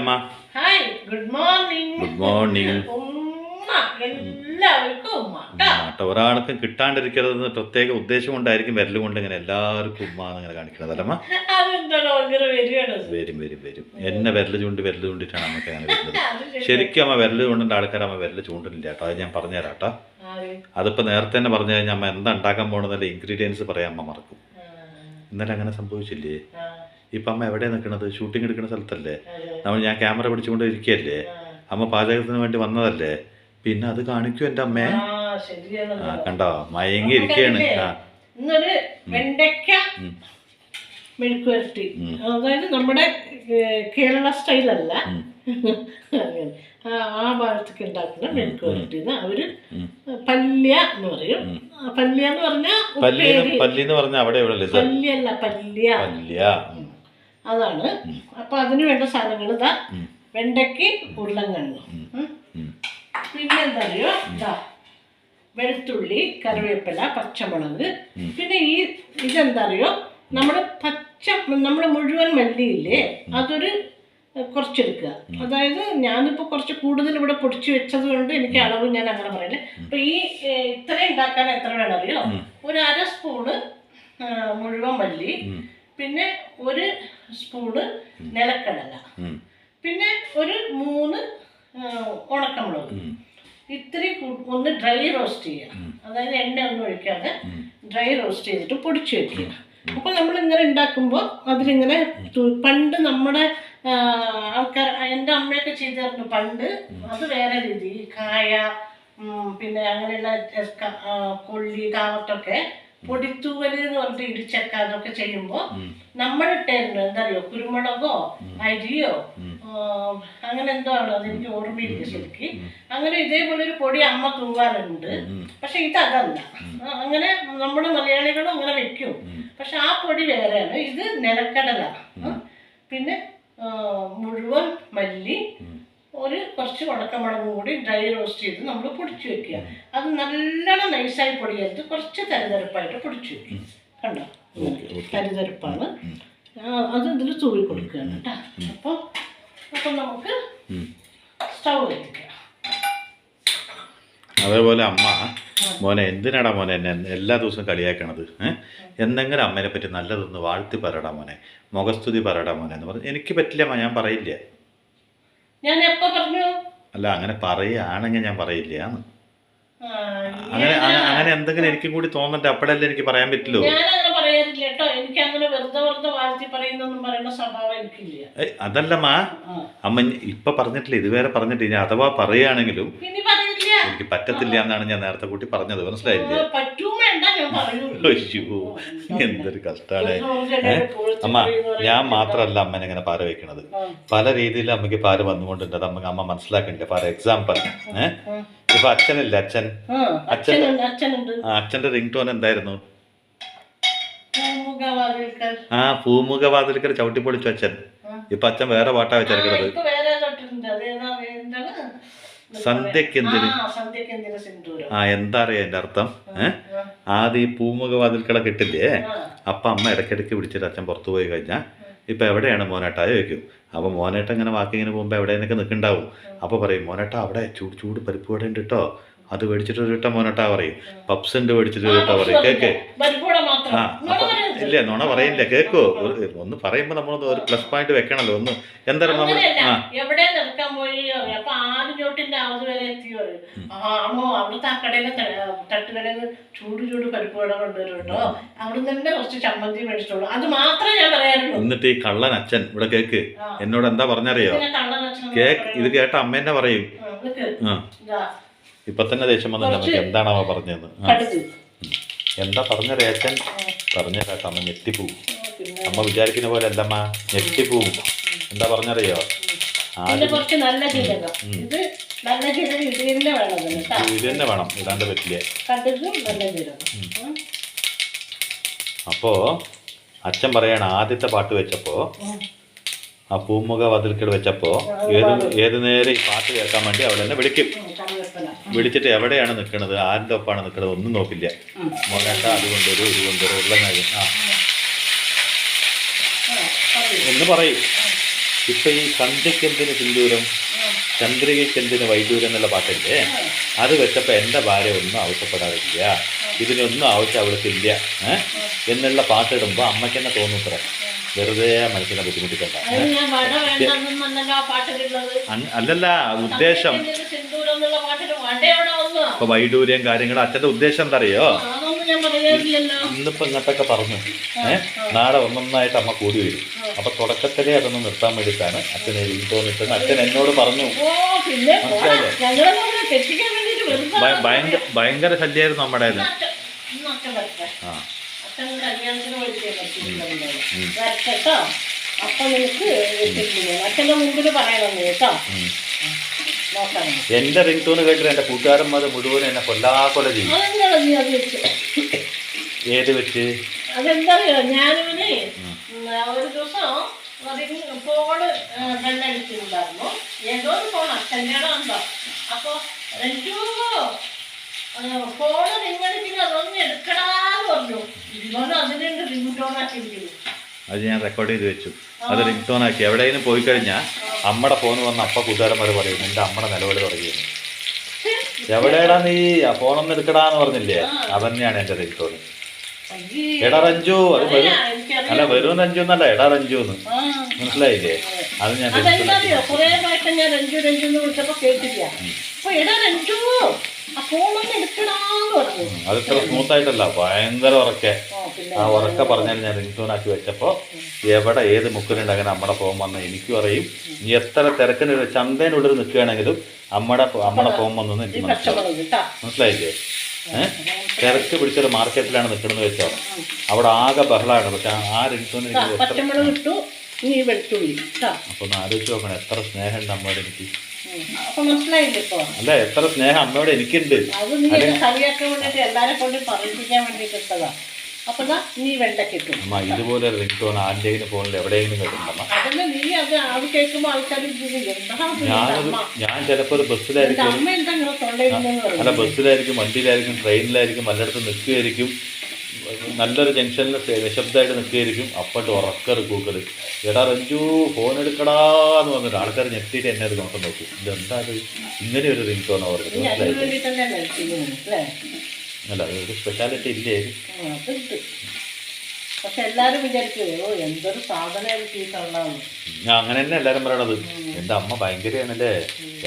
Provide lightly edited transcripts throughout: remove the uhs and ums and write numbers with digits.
അമ്മ. Hi, good morning. Good morning. എല്ലാവർക്കും ഒരാൾക്ക് കിട്ടാണ്ടിരിക്കരുതെന്ന് പ്രത്യേക ഉദ്ദേശം കൊണ്ടായിരിക്കും വിരൽ കൊണ്ട് ഇങ്ങനെ എല്ലാവർക്കും ഉമ്മ ഇങ്ങനെ കാണിക്കുന്നത് അല്ലമ്മ. വരും വരും വരും. എന്നെ വിരൽ ചൂണ്ടിട്ടാണ് നമുക്ക് അങ്ങനെ വരുന്നത്. ശരിക്കും അമ്മ വിരൽ ചൂണ്ടിൻ്റെ ആൾക്കാർ അമ്മ വിരൽ ചൂണ്ടില്ല കേട്ടോ. അത് ഞാൻ പറഞ്ഞുതരാം കേട്ടോ. അതിപ്പോൾ നേരത്തെ തന്നെ പറഞ്ഞു കഴിഞ്ഞാൽ അമ്മ എന്താ ഉണ്ടാക്കാൻ പോകണമെന്നല്ല ഇൻഗ്രീഡിയൻസ് പറയാൻ അമ്മ മറക്കും. ഇന്നലെ അങ്ങനെ സംഭവിച്ചില്ലേ? ഇപ്പം അമ്മ എവിടെയാണ് നിൽക്കണത്? ഷൂട്ടിംഗ് എടുക്കുന്ന സ്ഥലത്തല്ലേ? ഞാൻ ക്യാമറ പിടിച്ചുകൊണ്ട് ഇരിക്കുകയല്ലേ? അമ്മ പാചകത്തിന് വേണ്ടി വന്നതല്ലേ? പിന്നെ അത് കാണിക്കും എൻ്റെ അമ്മേ. കണ്ടോ, മയങ്ങി ഇരിക്കുകയാണ്. ഇന്നൊരു വെണ്ടയ്ക്ക മെഴുക്ക് വരട്ടി, അതായത് നമ്മുടെ കേരള സ്റ്റൈലല്ല, ആ ഭാഗത്തേക്ക് ഉണ്ടാക്കുന്ന മെഴുക്ക് വരട്ടി. അവര് പല്യ എന്ന് പറയും. പല്യ എന്ന് പറഞ്ഞാൽ പല്യല്ല, പല്യ അതാണ്. അപ്പൊ അതിന് വേണ്ട സാധനങ്ങൾ ഇതാ: വെണ്ടയ്ക്ക്, ഉരുളൻകിഴങ്ങ്, പിന്നെ എന്താ അറിയോ, വെളുത്തുള്ളി, കറിവേപ്പില, പച്ചമുളക്. പിന്നെ ഇതെന്താ അറിയോ, നമ്മുടെ മുഴുവൻ മല്ലിയില്ലേ, അതൊരു കുറച്ചെടുക്കുക. അതായത് ഞാനിപ്പോൾ കുറച്ച് കൂടുതൽ ഇവിടെ പൊടിച്ചു വെച്ചത് കൊണ്ട് എനിക്ക് അളവ് ഞാൻ അങ്ങനെ പറയില്ല. അപ്പൊ ഇത്രയും ഉണ്ടാക്കാൻ എത്ര വേണം അറിയോ? ഒരു 1/2 സ്പൂണ് മുഴുവൻ മല്ലി, പിന്നെ 1 സ്പൂണ് നിലക്കടല, പിന്നെ ഒരു 3 ഉണക്കമുളക്. ഇത്രയും ഒന്ന് ഡ്രൈ റോസ്റ്റ് ചെയ്യുക. അതായത് എണ്ണ ഒന്നും ഒഴിക്കാതെ ഡ്രൈ റോസ്റ്റ് ചെയ്തിട്ട് പൊടിച്ചു വെക്കുക. അപ്പോൾ നമ്മളിങ്ങനെ ഉണ്ടാക്കുമ്പോൾ അതിലിങ്ങനെ പണ്ട് നമ്മുടെ ആൾക്കാർ, എൻ്റെ അമ്മയൊക്കെ ചെയ്തിരുന്നു പണ്ട്. അത് വേറെ രീതി, കായ പിന്നെ അങ്ങനെയുള്ള കൊള്ളി, കാവത്തൊക്കെ പൊടിത്തൂവല് എന്ന് പറഞ്ഞിട്ട് ഇടിച്ചക്ക അതൊക്കെ ചെയ്യുമ്പോൾ നമ്മളിട്ടായിരുന്നു എന്താ അറിയോ, കുരുമുളകോ അരിയോ അങ്ങനെ എന്തോ ആണ്, അതെനിക്ക് ഓർമ്മയില്ല ശരിക്ക്. അങ്ങനെ ഇതേപോലെ ഒരു പൊടി അമ്മ തൂവാറുണ്ട്. പക്ഷെ ഇതല്ല, അങ്ങനെ നമ്മുടെ മലയാളികളും അങ്ങനെ വെക്കും. പക്ഷെ ആ പൊടി വേറെയാണ്. ഇത് നിലക്കടല, പിന്നെ മുഴുവൻ മല്ലി, കുറച്ച് ഉണക്കമുളകും കൂടി ഡ്രൈ റോസ്റ്റ് ചെയ്ത് നമ്മൾ പൊടിച്ചു വെക്കുക. അത് നല്ലോണം നൈസായി പൊടിയരുത്, കുറച്ച് തരിതരപ്പായിട്ട് പൊടിച്ചു വെക്കുക. കണ്ടോ, തരിതരപ്പാണ്. അത് ഇതിൽ തൂവി കൊടുക്കുകയാണ് കേട്ടോ. അപ്പോൾ നമുക്ക് സ്റ്റൗ വെക്കുക. അതേപോലെ അമ്മ, മോനെ എന്തിനാടാ മോനെ എന്നെ എല്ലാ ദിവസവും കളിയാക്കണത്? എന്തെങ്കിലും അമ്മേനെ പറ്റി നല്ലതൊന്ന് വാഴ്ത്തി പറയടാ മോനെ, മുഖസ്തുതി പറയടാ മോനെ എന്ന് പറഞ്ഞു. എനിക്ക് പറ്റില്ല, ഞാൻ പറയില്ല. ഞാൻ എപ്പോ പറഞ്ഞു? അല്ല, അങ്ങനെ പറയുകയാണെങ്കിൽ ഞാൻ പറയില്ല. അങ്ങനെ എന്തെങ്കിലും എനിക്കും കൂടി തോന്നട്ടെ, അപ്പോഴല്ലേ എനിക്ക് പറയാൻ പറ്റുള്ളൂ. എനിക്ക് അങ്ങനെ വെറുതെ വാഴ്ത്തി പറയുന്നൊന്നും പറയുന്ന സ്വഭാവം എനിക്കില്ല. അതല്ലമ്മ, അമ്മ ഇപ്പൊ പറഞ്ഞിട്ടില്ല, ഇതുവരെ പറഞ്ഞിട്ടില്ല. ഇനി അഥവാ പറയുകയാണെങ്കിലും എനിക്ക് പറ്റത്തില്ല എന്നാണ് ഞാൻ നേരത്തെ കൂട്ടി പറഞ്ഞത്. മനസ്സിലായില്ലേ? അയ്യോ, എന്തൊരു കഷ്ടാണ് അമ്മ. ഞാൻ മാത്രല്ല അമ്മനെ ഇങ്ങനെ പാര വെക്കണത്, പല രീതിയിൽ അമ്മയ്ക്ക് പാര വന്നുകൊണ്ടുണ്ട്. അത് അമ്മ മനസ്സിലാക്കണില്ല. ഫോർ എക്സാമ്പിൾ, ഇപ്പൊ അച്ഛനില്ല, അച്ഛന്റെ റിംഗ് ടോൺ എന്തായിരുന്നു? പൂമുഖവാതിൽക്കൽ ചവിട്ടിപ്പൊളിച്ചു അച്ഛൻ. ഇപ്പൊ അച്ഛൻ വേറെ പാട്ടാ വെച്ചെടുക്കണത്. സന്ധ്യക്കെന്തിന്. എന്താ അറിയാ എന്റെ അർത്ഥം? ആദ്യം ഈ പൂമുഖവാതിൽക്കട കിട്ടില്ലേ, അപ്പൊ അമ്മ ഇടയ്ക്കിടയ്ക്ക് പിടിച്ചിട്ട് അച്ഛൻ പുറത്തു പോയി കഴിഞ്ഞാൽ ഇപ്പൊ എവിടെയാണ് മോനേട്ടാ ചോദിക്കും. അപ്പൊ മോനേട്ട ഇങ്ങനെ വാക്കിങ്ങിന് പോകുമ്പോ എവിടെയൊക്കെ നിൽക്കുന്നുണ്ടാവും. അപ്പൊ പറയും, മോനേട്ടാ അവിടെ ചൂട് പരിപ്പ് വട ഉണ്ട് കേട്ടോ, അത് മേടിച്ചിട്ട് കിട്ടാ മോനേട്ടാ പറയും. പപ്സ് ഉണ്ട് മേടിച്ചിട്ട് കിട്ടാ പറയും. കേക്ക് ഇല്ല, നുണ പറയില്ല. കേക്കോ, ഒന്ന് പറയുമ്പോ നമ്മളൊന്ന് ഒരു പ്ലസ് പോയിന്റ് വെക്കണല്ലോ. ഒന്ന് എന്തായാലും നമ്മൾ എവിടെ നിൽക്കാൻ പോയി അപ്പൊ ആദ്യോട്ടിന്റെ ആവത് വരെ എത്തി പറയും. അവിടുത്തെ ആ കടയിലെ തട്ടുകടയിൽ ചൂട് പരിപ്പ് വട കൊണ്ടുവരും കേട്ടോ, അവിടെ തന്നെ കുറച്ച് ചമ്മന്തി മേടിച്ചോളൂ. അത് മാത്രമേ ഞാൻ പറയാറുള്ളൂ. എന്നിട്ട് ഈ കള്ളൻ അച്ഛൻ ഇവിടെ കേക്ക് എന്നോട് എന്താ പറഞ്ഞറിയോ? കേക്ക് ഇത് കേട്ട അമ്മ എന്നെ പറയും. ഇപ്പൊ തന്നെ ദേഷ്യം വന്നില്ല നമുക്ക്. എന്താണോ പറഞ്ഞതെന്ന്? എന്താ പറഞ്ഞറിയ അച്ഛൻ? പറഞ്ഞേരാട്ടോ, അമ്മ ഞെട്ടിപ്പോവും. അമ്മ വിചാരിക്കുന്ന പോലെ അല്ലമ്മ, ഞെട്ടിപ്പോവും. എന്താ പറഞ്ഞറിയോ? ഇത് തന്നെ വേണം, ഇടാണ്ട് പറ്റില്ല. അപ്പോ അച്ഛൻ പറയാണ്, ആദ്യത്തെ പാട്ട് വെച്ചപ്പോ, ആ പൂമുഖ വാതിൽക്കൽ വെച്ചപ്പോ ഏത് നേരം ഈ പാട്ട് കേൾക്കാൻ വേണ്ടി അവിടെ തന്നെ വിളിച്ചിട്ട് എവിടെയാണ് നിൽക്കുന്നത്, ആരുടെ ഒപ്പാണ് നിൽക്കുന്നത് ഒന്നും നോക്കില്ല. മോനേട്ട അതുകൊണ്ടൊരു ഉരുളങ്ങായി ഒന്ന് പറയും. ഇപ്പൊ ഈ സന്ധ്യയ്ക്ക് എന്തിന് സിന്ദൂരം, ചന്ദ്രികയ്ക്ക് എന്തിന് വൈദൂരം എന്നുള്ള പാട്ടില്ലേ, അത് വെച്ചപ്പോൾ എൻ്റെ ഭാര്യ ഒന്നും ആവശ്യപ്പെടാറില്ല, ഇതിനൊന്നും ആവശ്യം അവൾക്കില്ല എന്നുള്ള പാട്ടിടുമ്പോൾ അമ്മയ്ക്ക് തന്നെ തോന്നുത്രേ, വെറുതെ മനസ്സിനെ ബുദ്ധിമുട്ടിക്കണ്ട. അല്ലല്ല ഉദ്ദേശം ഇപ്പൊ വൈഡൂര്യം കാര്യങ്ങൾ അച്ഛൻ്റെ ഉദ്ദേശം എന്താ അറിയോ, ഇന്നിപ്പോ ഇങ്ങോട്ടൊക്കെ പറഞ്ഞു നാളെ ഒന്നൊന്നായിട്ട് അമ്മ കൂടി വരും, അപ്പൊ തുടക്കത്തിലേ അതൊന്ന് നിർത്താൻ വേണ്ടിയിട്ടാണ് അച്ഛനെ തോന്നിട്ടത്. അച്ഛൻ എന്നോട് പറഞ്ഞു, ഭയങ്കര ശല്യമായിരുന്നു നമ്മുടെ. ആ എന്റെ റിംഗ് ടൂണ് കേട്ടിട്ട് എന്റെ കൂട്ടുകാരന്മാർ മുഴുവനും എന്നെ കൊല്ലാക്കൊല ചെയ്യും. ഏത് വെച്ച് അതെന്താറിയോ, ഞാനിവന് ഒരു ദിവസം ഫോണ് കണ്ണടിച്ചിട്ടുണ്ടായിരുന്നു, ഏതോ ഒരു ഫോൺ അച്ഛൻ്റെ ഉണ്ടോ, അപ്പൊ ഫോണ് നിങ്ങളിങ്ങനെ അതൊന്നും എടുക്കടാന്ന് പറഞ്ഞു. ഇവനും അതിനുണ്ട് റിംഗ് ടോൺ ആക്കിയിരിക്കുന്നു. അത് ഞാൻ റെക്കോർഡ് ചെയ്ത് വെച്ചു, അത് റിംഗ് ടോൺ ആക്കി. എവിടെയെങ്കിലും പോയി കഴിഞ്ഞാൽ അമ്മയുടെ ഫോൺ വന്ന് അപ്പ കൂട്ടുകാരന്മാർ പറയും എൻ്റെ അമ്മയുടെ നിലവിളി തുടങ്ങിയത്. എവിടെയാടാ നീ ആ ഫോണൊന്നും എടുക്കടാന്ന് പറഞ്ഞില്ലേ, അതന്നെയാണ് എൻ്റെ റിംഗ് ടോൺ. എടാ രഞ്ജു, അത് വരും അല്ല വരും രഞ്ജു എന്നല്ല, എടാ രഞ്ജു എന്ന് മനസ്സിലായില്ലേ, അത് ഞാൻ കുറെ പ്രാവശ്യം ഞാൻ രഞ്ജു രഞ്ജു എന്ന് വിളിച്ചപ്പോ കേട്ടില്ല. അപ്പൊ എടാ രഞ്ജു ആ ഫോണൊന്നും എടുക്കടാന്ന് പറഞ്ഞു. അത് ഇത്ര സ്മൂത്ത് ആയിട്ടല്ല, ഭയങ്കര ഉറക്കെ. ആ ഉറക്കെ പറഞ്ഞാൽ ഞാൻ റിംഗ് ടോൺ ആക്കി വെച്ചപ്പോൾ എവിടെ ഏത് മുക്കിനുണ്ടെങ്കിൽ നമ്മുടെ ഫോൺ വന്ന് എനിക്കും അറിയും. നീ എത്ര തിരക്കിന് ചന്തേനുള്ളിൽ നിൽക്കുകയാണെങ്കിലും അമ്മയുടെ ഫോൺ വന്നെന്ന് എനിക്ക് മനസ്സിലായില്ലേ. തിരക്ക് പിടിച്ചൊരു മാർക്കറ്റിലാണ് നിൽക്കണമെന്ന് വെച്ചോ, അവിടെ ആകെ ബഹളമാണ്. പക്ഷെ ആ റിംഗ് ടോൺ എനിക്ക് അപ്പൊ ഒന്ന് ആലോചിച്ച് നോക്കണം, എത്ര സ്നേഹമുണ്ട് അമ്മയോട് എനിക്ക്. അല്ല എത്ര സ്നേഹം അമ്മയോട് എനിക്കുണ്ട്. അമ്മ ഇതുപോലെ റിംഗ് ടോൺ ആരുടെയും ഫോണിൽ എവിടെയെങ്കിലും കേട്ടിട്ടുണ്ടമ്മ? ഞാൻ ചിലപ്പോൾ ഒരു ബസ്സിലായിരിക്കും, അല്ല ബസ്സിലായിരിക്കും, വണ്ടിയിലായിരിക്കും, ട്രെയിനിലായിരിക്കും, പലയിടത്തും നിൽക്കുകയായിരിക്കും, നല്ലൊരു ജംഗ്ഷനിൽ നിശബ്ദമായിട്ട് നിൽക്കുകയായിരിക്കും. അപ്പോട്ട് ഉറക്കറ് കൂക്കറ്, എടാ രഞ്ജു ഫോൺ എടുക്കടാന്ന് പറഞ്ഞിട്ട് ആൾക്കാർ ഞെട്ടിയിട്ട് എന്നെ ഒരു നോക്കം നോക്കും, ഇതെന്താ ഇങ്ങനെ ഒരു റിംഗ് ടോൺ അവർക്ക് അല്ല ഒരു സ്പെഷ്യാലിറ്റി ഇല്ലേ. ഞാൻ അങ്ങനെ തന്നെ എല്ലാവരും പറയണത്, എൻ്റെ അമ്മ ഭയങ്കരയാണല്ലേ,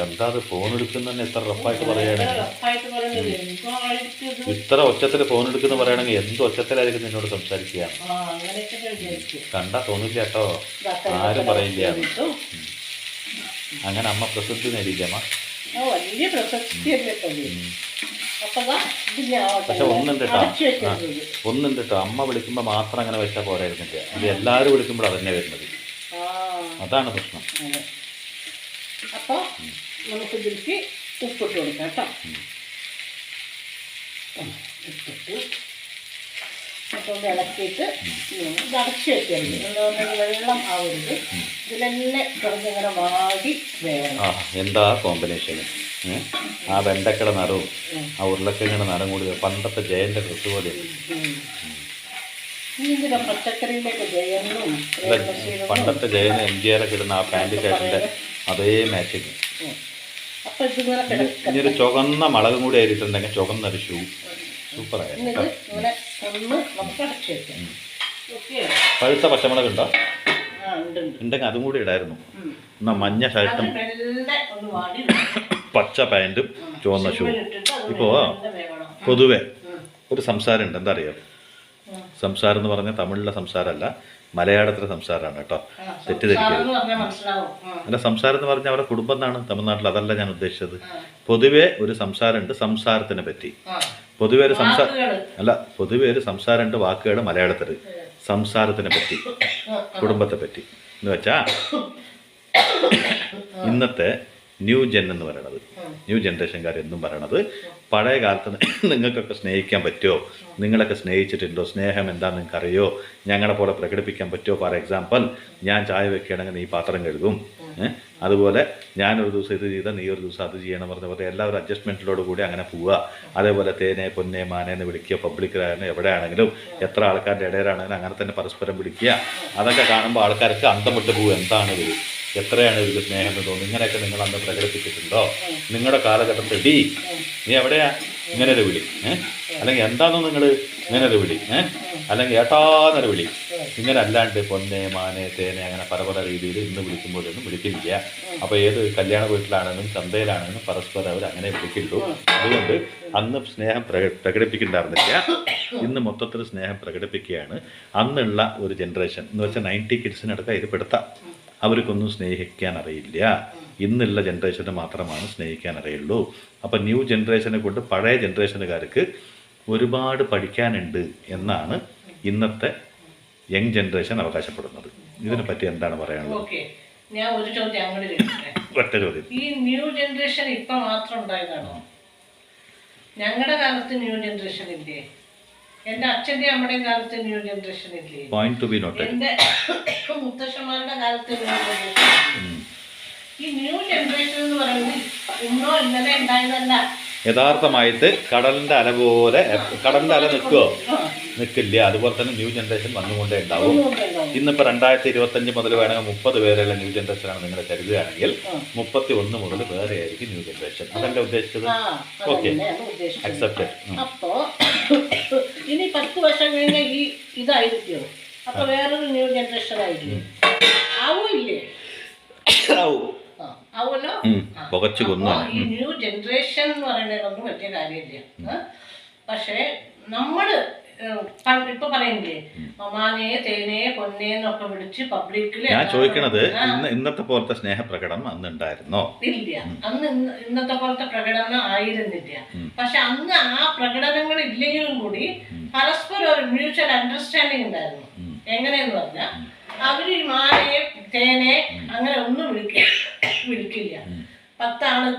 എന്താ അത് ഫോൺ എടുക്കുന്ന എത്ര റഫായിട്ട് പറയുകയാണെങ്കിൽ, ഇത്ര ഒച്ചത്തിൽ ഫോൺ എടുക്കുന്ന പറയുകയാണെങ്കിൽ എന്ത് ഒച്ചത്തിലായിരിക്കും നിന്നോട് സംസാരിക്കുകയാണ്. കണ്ടാ തോന്നില്ല കേട്ടോ, ആരും പറയില്ല. അങ്ങനെ അമ്മ പ്രസിദ്ധി നേടിയില്ല അമ്മ. പക്ഷെ ഒന്നുണ്ട് കേട്ടോ, അമ്മ വിളിക്കുമ്പോൾ മാത്രം അങ്ങനെ വെച്ചാൽ പോരായിരുന്നില്ല, ഇത് എല്ലാവരും വിളിക്കുമ്പോൾ അതന്നെ വരുന്നത്, അതാണ് പ്രശ്നം. അപ്പോൾ നമുക്ക് ഇതിലേക്ക് ഉപ്പിട്ട് കൊടുക്കാം കേട്ടോ. ഉപ്പിട്ട് അതുകൊണ്ട് ഇളക്കിയിട്ട് ഇത് അടച്ച് വെക്കരുത്, വെള്ളം ആവരുത്, ഇതിലെന്നെ കിടന്നിങ്ങനെ വാടി വേണം. എന്താ കോമ്പിനേഷൻ, ആ വെണ്ടക്കയുടെ നിറവും ആ ഉരുളക്കിഴങ്ങിയുടെ നിറം കൂടി പണ്ടത്തെ ജയന്റെ ഡ്രസ്സ് പോലെ. പണ്ടത്തെ ജയന് MGR ഒക്കെ ഇടുന്ന ആ പാൻറ് ഷർട്ടിന്റെ അതേ മാച്ചിങ്. ഇനിയൊരു ചുവന്ന മുളകും കൂടി ആയിട്ടുണ്ടെങ്കിൽ ചുവന്നൊരു ഷൂ സൂപ്പറായിരുന്നു. പഴുത്ത പച്ചമുളക് ഉണ്ടോ? ഉണ്ടെങ്കിൽ അതും കൂടി ഇടായിരുന്നു. എന്നാ മഞ്ഞ ഷർട്ടും പച്ച പാൻറ്റും ചുവന്ന ഷൂ. ഇപ്പോൾ പൊതുവെ ഒരു സംസാരമുണ്ട്, എന്താ അറിയാം, സംസാരം എന്ന് പറഞ്ഞാൽ തമിഴിലെ സംസാരമല്ല, മലയാളത്തിലെ സംസാരമാണ് കേട്ടോ, തെറ്റിദ്ധരിക്കരുത്. അല്ല സംസാരം എന്ന് പറഞ്ഞാൽ അവരുടെ കുടുംബം എന്നാണ് തമിഴ്നാട്ടിൽ, അതല്ല ഞാൻ ഉദ്ദേശിച്ചത്. പൊതുവെ ഒരു സംസാരമുണ്ട് സംസാരത്തിനെ പറ്റി. പൊതുവെ ഒരു പൊതുവെ ഒരു സംസാരമുണ്ട് വാക്കുകൾ മലയാളത്തിൽ സംസാരത്തിനെ പറ്റി, കുടുംബത്തെ പറ്റി എന്ന് വെച്ചാൽ ഇന്നത്തെ ന്യൂ ജെൻ എന്ന് പറയണത്, ന്യൂ ജനറേഷൻകാർ എന്നും പറയണത്, പഴയ കാലത്ത് നിങ്ങൾക്കൊക്കെ സ്നേഹിക്കാൻ പറ്റുമോ, നിങ്ങളൊക്കെ സ്നേഹിച്ചിട്ടുണ്ടോ, സ്നേഹം എന്താണെന്ന് നിങ്ങൾക്കറിയോ, ഞങ്ങളെ പോലെ പ്രകടിപ്പിക്കാൻ പറ്റുമോ. ഫോർ എക്സാമ്പിൾ, ഞാൻ ചായ വെക്കുകയാണെങ്കിൽ നീ പാത്രം കഴുകും, അതുപോലെ ഞാനൊരു ദിവസം ഇത് ചെയ്താൽ നീ ഒരു ദിവസം അത് ചെയ്യണം പറഞ്ഞ പോലെ എല്ലാവരും അഡ്ജസ്റ്റ്മെൻറ്റിലോട് കൂടി അങ്ങനെ പോവുക. അതേപോലെ തേനെ പൊന്നെ മാനെ എന്ന് വിളിക്കുക, പബ്ലിക്കിലായാലും എവിടെയാണെങ്കിലും എത്ര ആൾക്കാരുടെ ഇടയിലാണെങ്കിലും അങ്ങനെ തന്നെ പരസ്പരം വിളിക്കുക. അതൊക്കെ കാണുമ്പോൾ ആൾക്കാർക്ക് അന്തം വിട്ട് പോകും, എന്താണ് ഇത് എത്രയാണ് ഇവർക്ക് സ്നേഹം എന്ന് തോന്നുന്നു, ഇങ്ങനെയൊക്കെ നിങ്ങൾ അന്ന് പ്രകടിപ്പിച്ചിട്ടുണ്ടോ? നിങ്ങളുടെ കാലഘട്ടത്തിൽ ഡി നീ എവിടെയാ ഇങ്ങനെ ഒരു വിളി, അല്ലെങ്കിൽ എന്താണെന്ന് നിങ്ങൾ ഇങ്ങനെ ഒരു വിളി, അല്ലെങ്കിൽ ഏട്ടാന്നൊരു വിളി, ഇങ്ങനെ അല്ലാണ്ട് പൊന്നെ മാനെ തേനെ അങ്ങനെ പല പല രീതിയിൽ ഇന്ന് വിളിക്കുമ്പോഴൊന്നും വിളിക്കില്ല. അപ്പോൾ ഏത് കല്യാണ വീട്ടിലാണെങ്കിലും ചന്തയിലാണെങ്കിലും പരസ്പരം അവർ അങ്ങനെ വിളിക്കുള്ളൂ. അതുകൊണ്ട് അന്ന് സ്നേഹം പ്രകടിപ്പിക്കുന്നുണ്ടായിരുന്നില്ല, ഇന്ന് മൊത്തത്തിൽ സ്നേഹം പ്രകടിപ്പിക്കുകയാണ്. അന്നുള്ള ഒരു ജനറേഷൻ എന്ന് വെച്ചാൽ 90 കിഡ്സിനടക്കം ഇത് പെടുത്താം. അവർക്കൊന്നും സ്നേഹിക്കാൻ അറിയില്ല. ഇന്നുള്ള ജനറേഷന് മാത്രമാണ് സ്നേഹിക്കാൻ അറിയുള്ളൂ. അപ്പം ന്യൂ ജനറേഷനെ കൊണ്ട് പഴയ ജനറേഷനുകാർക്ക് ഒരുപാട് പഠിക്കാനുണ്ട് എന്നാണ് ഇന്നത്തെ യങ് ജനറേഷൻ അവകാശപ്പെടുന്നത്. ഇതിനെ പറ്റി എന്താണ് പറയാനുള്ളത്? ഞാൻ ഒരു ചോദ്യം അങ്ങോട്ട് ചോദിക്കട്ടെ. ഒറ്റ ചോദ്യം. ഈ ന്യൂ ജനറേഷൻ ഇപ്പൊ മാത്രം ഉണ്ടായതാണോ? ഞങ്ങളുടെ കാലത്ത് ന്യൂ ജനറേഷൻ ഇല്ലേ? എന്റെ അച്ഛന്റെ അമ്മയുടെയും കാലത്ത് ന്യൂ ജനറേഷൻ ഇല്ലേ? Point two B noted. എന്റെ മുത്തശ്ശന്മാരുടെ കാലത്ത് ന്യൂ ജനറേഷൻ. ഈ ന്യൂ ജനറേഷൻ എന്ന് പറയുന്നത് ഇന്നോ ഇന്നലെ ഉണ്ടായതല്ല. യഥാർത്ഥമായിട്ട് കടലിന്റെ അല പോലെ, കടലിന്റെ അല നിൽക്കുമോ? നിൽക്കില്ല. അതുപോലെ തന്നെ ന്യൂ ജനറേഷൻ വന്നുകൊണ്ടേ ഉണ്ടാവും. ഇന്നിപ്പോൾ 2025 മുതൽ വേണമെങ്കിൽ 30 പേരുള്ള ന്യൂ ജനറേഷനാണ് നിങ്ങൾ കരുതുകയാണെങ്കിൽ 31 മുതൽ വേറെ ആയിരിക്കും ന്യൂ ജനറേഷൻ. അതല്ലേ ഉദ്ദേശിച്ചത്? Okay, accepted. അപ്പോ ഇനി 10 വർഷം കഴിഞ്ഞ ഈ ഇതായിരിക്കും, അപ്പൊ വേറൊരു ന്യൂ ജനറേഷൻ ആയിരിക്കും. ആവൂല്ലേ? ആവുമല്ലോ. ഈ ന്യൂ ജനറേഷൻ എന്ന് പറയുന്നതൊന്നും വലിയ കാര്യമില്ല. പക്ഷേ നമ്മള് ഇപ്പൊ പറയുന്നില്ലേ മമാനെ തേനെ പൊന്നേന്നൊക്കെ വിളിച്ച് പബ്ലിക്കില്. ഞാൻ ചോദിക്കണത് ഇന്നത്തെ പോലത്തെ സ്നേഹപ്രകടനം അന്ന് ഉണ്ടായിരുന്നോ? ഇല്ല, അന്ന് ഇന്നത്തെ പോലത്തെ പ്രകടനം ആയിരുന്നില്ല. പക്ഷെ അന്ന് ആ പ്രകടനങ്ങൾ ഇല്ലെങ്കിലും കൂടി പരസ്പരം ഒരു മ്യൂച്വൽ അണ്ടർസ്റ്റാൻഡിങ് ഉണ്ടായിരുന്നു. എങ്ങനെയെന്ന് പറഞ്ഞാൽ അവര് മാനയെ തേനെ അങ്ങനെ ഒന്നും വിളിക്കില്ല. 10 ആള്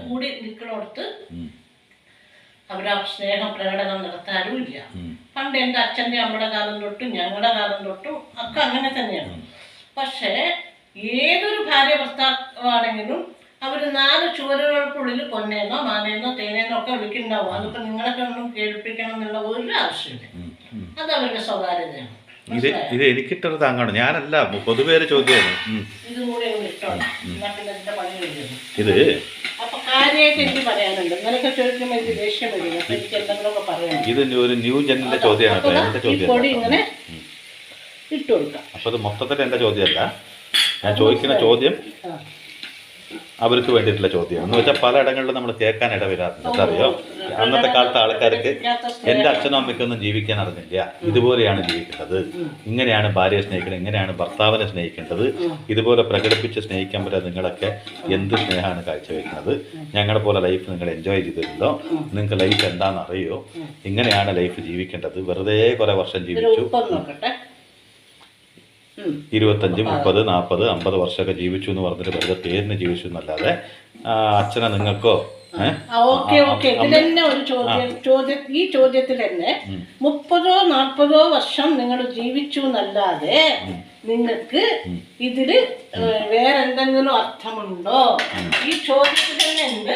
കൂടി നിൽക്കണോടത്ത് അവരാ സ്നേഹ പ്രകടനം നടത്താനും ഇല്ല. പണ്ട് എൻ്റെ അച്ഛൻ്റെ അമ്മയുടെ കാലം തൊട്ടും ഞങ്ങളുടെ കാലം തൊട്ടും ഒക്കെ അങ്ങനെ തന്നെയാണ്. പക്ഷേ ഏതൊരു ഭാര്യ ഭർത്താവാണെങ്കിലും അവർ 4 ചുവരുകൾക്കുള്ളിൽ പൊന്നേന്നോ മാനേന്നോ തേനേന്നോ ഒക്കെ വിളിക്കുന്നുണ്ടാവും. അതിപ്പോൾ നിങ്ങളൊക്കെ ഒന്നും കേൾപ്പിക്കണം എന്നുള്ള ഒരു ആവശ്യമില്ല. അത് അവരുടെ സ്വകാര്യതയാണ്. ഇത് എനിക്കിട്ടൊരു താങ്ങാണ്, ഞാനല്ല, പൊതുവേ ചോദ്യമാണ്. ഇതും കൂടി ഇഷ്ടമാണ്. ഇത് അപ്പൊ കാര്യമായിട്ട് എനിക്ക് പറയാനുണ്ട്. ഇങ്ങനെയൊക്കെ ചോദിക്കുമ്പോൾ എനിക്ക് ദേഷ്യം വരും. എനിക്ക് എന്തെങ്കിലുമൊക്കെ പറയാം. ഇത് ഒരു ന്യൂ ജനറേഷന്റെ ചോദ്യമാണ്. ഈ പൊടി ഇങ്ങനെ ഇട്ട് കൊടുക്കാം. അപ്പൊ അത് മൊത്തത്തിൽ എന്റെ ചോദ്യമല്ല, ഞാൻ ചോദിക്കുന്ന ചോദ്യം അവർക്ക് വേണ്ടിയിട്ടുള്ള ചോദ്യമാണ്. എന്ന് വെച്ചാൽ പലയിടങ്ങളിലും നമ്മൾ കേൾക്കാൻ ഇടവരാറുണ്ട്. അറിയോ, അന്നത്തെ കാലത്തെ ആൾക്കാർക്ക് എൻ്റെ അച്ഛനും അമ്മയ്ക്കൊന്നും ജീവിക്കാൻ അറിഞ്ഞില്ല, ഇതുപോലെയാണ് ജീവിക്കേണ്ടത്, ഇങ്ങനെയാണ് ഭാര്യയെ സ്നേഹിക്കേണ്ടത്, ഇങ്ങനെയാണ് ഭർത്താവിനെ സ്നേഹിക്കേണ്ടത്, ഇതുപോലെ പ്രകടിപ്പിച്ച് സ്നേഹിക്കാൻ പറ്റാതെ നിങ്ങളൊക്കെ എന്ത് സ്നേഹമാണ് കാഴ്ചവെക്കുന്നത്, ഞങ്ങളെ പോലെ ലൈഫ് നിങ്ങൾ എൻജോയ് ചെയ്തിട്ടുണ്ടോ, നിങ്ങൾക്ക് ലൈഫ് എന്താണെന്ന് അറിയോ, ഇങ്ങനെയാണ് ലൈഫ് ജീവിക്കേണ്ടത്, വെറുതെ കുറെ വർഷം ജീവിച്ചു, 25, 30, 40, 50 വർഷമൊക്കെ ജീവിച്ചു എന്ന് പറഞ്ഞിട്ട് വെറുതെ പേരിന് ജീവിച്ചു എന്നല്ലാതെ അച്ഛനെ നിങ്ങൾക്കോ ഇതിലെന്നെ ഒരു ചോദ്യം ഈ ചോദ്യത്തിൽ തന്നെ 30, 40 വർഷം നിങ്ങൾ ജീവിച്ചു എന്നല്ലാതെ നിങ്ങൾക്ക് ഇതില് വേറെന്തെങ്കിലും അർത്ഥമുണ്ടോ? ഈ ചോദ്യത്തിൽ തന്നെ ഉണ്ട്.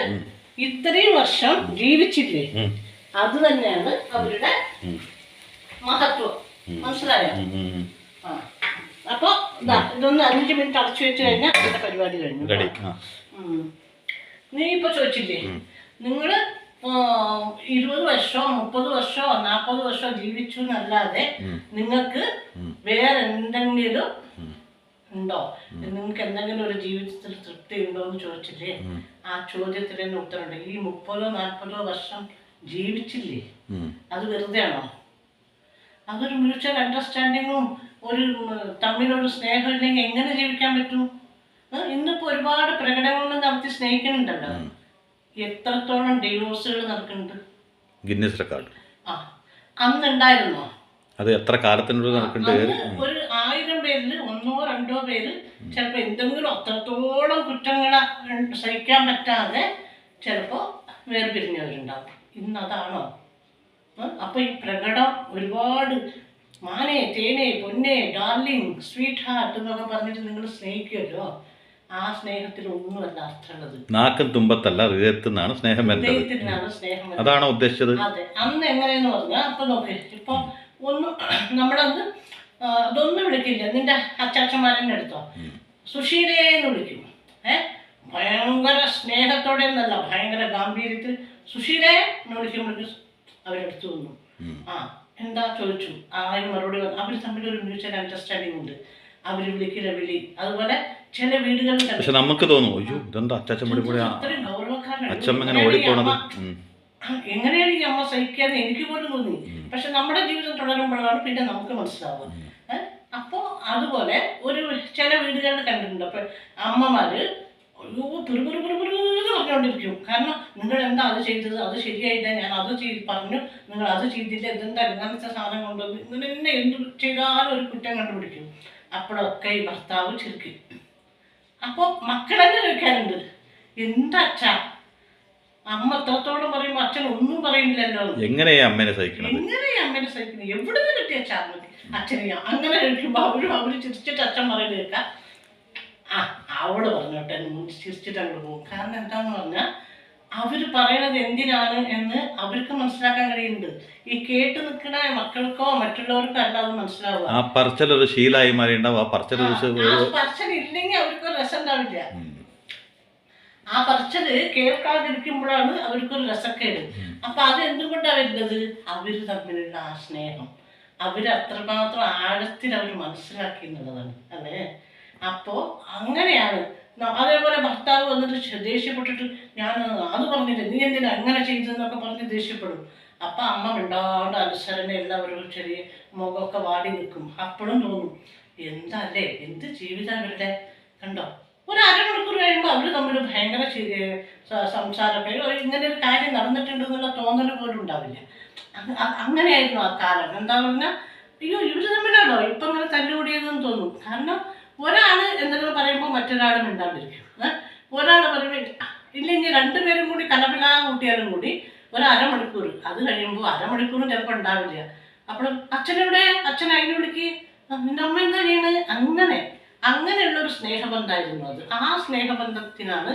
ഇത്രയും വർഷം ജീവിച്ചില്ലേ, അത് തന്നെയാണ് അവരുടെ മഹത്വം. മനസ്സിലായോ? അപ്പൊ ഇതൊന്ന് 5 മിനിറ്റ് അടച്ചു വെച്ച് കഴിഞ്ഞാൽ അതിന്റെ പരിപാടി കഴിഞ്ഞു. നീ ഇപ്പൊ ചോദിച്ചില്ലേ, നിങ്ങള് 20 വർഷമോ 30 വർഷമോ 40 വർഷമോ ജീവിച്ചു എന്നല്ലാതെ നിങ്ങൾക്ക് വേറെ എന്തെങ്കിലും ഉണ്ടോ, നിങ്ങൾക്ക് എന്തെങ്കിലും ഒരു ജീവിതത്തിൽ തൃപ്തി ഉണ്ടോ എന്ന് ചോദിച്ചില്ലേ? ആ ചോദ്യത്തിൽ തന്നെ ഉത്തരമുണ്ട്. ഈ 30, 40 വർഷം ജീവിച്ചില്ലേ, അത് വെറുതെ ആണോ? അതൊരു മ്യൂച്വൽ അണ്ടർസ്റ്റാൻഡിങ്ങും ഒരു തമ്മിലൊരു സ്നേഹം ഇല്ലെങ്കിൽ എങ്ങനെ ജീവിക്കാൻ പറ്റും? ഇന്നിപ്പോ ഒരുപാട് പ്രകടനങ്ങൾ നടത്തി സ്നേഹിക്കുന്നുണ്ടല്ലോ. എത്രത്തോളം ഡിവോഴ്സുകൾ നടക്കുന്നുണ്ട്? Guinness record. അന്നുണ്ടായിരുന്നോ? അത് എത്ര കാലത്തിനുള്ളിൽ നടക്കുന്നുണ്ട്? ഒരു 1000 പേരിൽ 1 or 2 പേര് ചിലപ്പോ എന്തെങ്കിലും അത്രത്തോളം കുറ്റങ്ങളെ സഹിക്കാൻ പറ്റാതെ ചിലപ്പോ വേർപിരിഞ്ഞവരുണ്ടാവും. ഇന്നതാണോ? അപ്പൊ ഈ പ്രകടനം ഒരുപാട് മാനേ തേനേ പൊന്നേ ഡാർലിംഗ് സ്വീറ്റ് ഹാർട്ട് എന്നൊക്കെ പറഞ്ഞിട്ട് നിങ്ങൾ സ്നേഹിക്കുമല്ലോ, ആ സ്നേഹത്തിൽ ഒന്നുമല്ല അർത്ഥമുള്ളത്. നാക്കും തുമ്പത്തല്ല ഹൃദയത്തിനാണ് സ്നേഹം വരുന്നത്. അതാണോ ഉദ്ദേശിച്ചത്? അതെ. അന്ന് എങ്ങനെയെന്ന് പറഞ്ഞാൽ അപ്പൊ നോക്ക്, ഇപ്പൊ ഒന്ന് നമ്മളത് അതൊന്നും വിളിക്കില്ല. നിന്റെ അച്ചാച്ചന്മാരെന്നെ എടുത്തോ, സുശീലയെന്ന് വിളിക്കും. ഭയങ്കര സ്നേഹത്തോടെ എന്നല്ല, ഭയങ്കര ഗാംഭീര്യത്തിൽ സുശീലയെ എന്ന് വിളിക്കുമ്പോഴേക്കും അവരെടുത്തു വന്നു. ആ എന്താ ചോദിച്ചു, അതിന് മറുപടി വന്നു. അവർ തമ്മിലൊരു മ്യൂച്വൽ അണ്ടർസ്റ്റാൻഡിങ് ഉണ്ട്. അവർ വിളിക്കില്ല വിളി. അതുപോലെ ചില വീടുകളിൽ പക്ഷെ നമുക്ക് തോന്നും, അയ്യോ ഇതെന്താ അച്ചാച്ചൻ ഇത്രയും അച്ഛമ്മ ഓടിപ്പോണത്, എങ്ങനെയാണ് ഈ അമ്മ സഹിക്കാന്ന് എനിക്ക് പോലും തോന്നി. പക്ഷെ നമ്മുടെ ജീവിതം തുടരുമ്പോഴാണ് പിന്നെ നമുക്ക് മനസ്സിലാവുക. അപ്പോൾ അതുപോലെ ഒരു ചില വീടുകളിൽ കണ്ടിട്ടുണ്ട്. അപ്പൊ അമ്മമാര് അയ്യോ പിറുപിറുപിറുപിറുന്ന് പറഞ്ഞുകൊണ്ടിരിക്കും. കാരണം നിങ്ങൾ എന്താ അത് ചെയ്തത്, അത് ശരിയായില്ല, ഞാൻ അത് പറഞ്ഞു, നിങ്ങൾ അത് ചെയ്തില്ല, ഇതെന്താ ഇങ്ങനത്തെ സാധനം കൊണ്ടുവന്ന് ഇങ്ങനെ എന്നെ എന്ത് ചെയ്താലും ഒരു കുറ്റം കണ്ടുപിടിക്കും. അപ്പോഴൊക്കെ ഈ ഭർത്താവ് ചിരിക്കും. അപ്പോൾ മക്കളെന്നെ ചോദിക്കാറുണ്ട്, എന്താ അച്ഛാ അമ്മ എത്രത്തോളം പറയുമ്പോൾ അച്ഛൻ ഒന്നും പറയുന്നില്ലല്ലോ, എങ്ങനെയാ അമ്മേനെ സഹിക്കുന്നത്, എവിടെ നിന്ന് കിട്ടിയ അച്ഛാ അച്ഛനെയാ അങ്ങനെ ചോദിക്കുമ്പോൾ അവര് ചിരിച്ചിട്ട് അച്ഛൻ പറയുന്നത് കേൾക്കാം. ആ അവള് പറഞ്ഞോട്ടെ ചിരിച്ചിട്ട് അങ്ങോട്ട് പോകും. കാരണം എന്താന്ന് പറഞ്ഞാൽ അവര് പറയണത് എന്തിനാണ് എന്ന് അവർക്ക് മനസ്സിലാക്കാൻ കഴിയുന്നുണ്ട്. ഈ കേട്ട് നിൽക്കുന്ന മക്കൾക്കോ മറ്റുള്ളവർക്കോ അല്ല അത് മനസ്സിലാവുക. ആ പറച്ചലൊരു ശീലമായി മാറിയുണ്ടാവും. ആ പറച്ചലില്ലെങ്കിൽ അവർക്കൊരു രസം ഉണ്ടാവില്ല. ആ പറച്ചല് കേൾക്കാതിരിക്കുമ്പോഴാണ് അവർക്കൊരു രസക്കേട്. അപ്പൊ അത് എന്തുകൊണ്ടാണ് വരുന്നത്? അവര് തമ്മിലുള്ള ആ സ്നേഹം അവര് അത്രമാത്രം ആഴത്തിൽ അവർ മനസ്സിലാക്കി എന്നുള്ളതാണ് അല്ലേ. അപ്പോ അങ്ങനെയാണ്. അതേപോലെ ഭർത്താവ് വന്നിട്ട് ദേഷ്യപ്പെട്ടിട്ട് ഞാൻ അത് പറഞ്ഞില്ല, നീ എന്തിനാ അങ്ങനെ ചെയ്തെന്നൊക്കെ പറഞ്ഞ് ദേഷ്യപ്പെടും. അപ്പൊ അമ്മ മിണ്ടാണ്ട് അനുസരണ എല്ലാവരും ചെറിയ മുഖമൊക്കെ വാടി നിൽക്കും. അപ്പോഴും തോന്നും എന്താ അല്ലേ, എന്ത് ജീവിതം അവരുടെ. കണ്ടോ, ഒരു അരമണിക്കൂർ കഴിയുമ്പോൾ അവർ തമ്മിൽ ഭയങ്കര സംസാരമൊക്കെ, ഇങ്ങനെ ഒരു കാര്യം നടന്നിട്ടുണ്ട് എന്നുള്ള തോന്നൽ പോലും ഉണ്ടാവില്ല. അങ്ങനെയായിരുന്നു ആ കാലം. എന്താ പറഞ്ഞാൽ അയ്യോ ഇവര് തമ്മിലാണോ ഇപ്പം ഇങ്ങനെ തല്ലുകൂടിയതെന്ന് തോന്നും. കാരണം ഒരാള് എന്തെങ്കിലും പറയുമ്പോൾ മറ്റൊരാൾ മിണ്ടാണ്ടിരിക്കും. ഒരാൾ പറയുമ്പോൾ ഇല്ലെങ്കിൽ രണ്ടുപേരും കൂടി കലപിലാ കൂട്ടിയാലും കൂടി ഒരു അരമണിക്കൂർ, അത് കഴിയുമ്പോൾ അരമണിക്കൂറും ചിലപ്പോൾ ഉണ്ടാവില്ല. അപ്പോൾ അച്ഛനെവിടെ, അച്ഛൻ അതിന് വിളിക്ക്, നിന്റെ അമ്മ എന്താ ചെയ്യണത്, അങ്ങനെയുള്ളൊരു സ്നേഹബന്ധമായിരുന്നു അത്. ആ സ്നേഹബന്ധത്തിനാണ്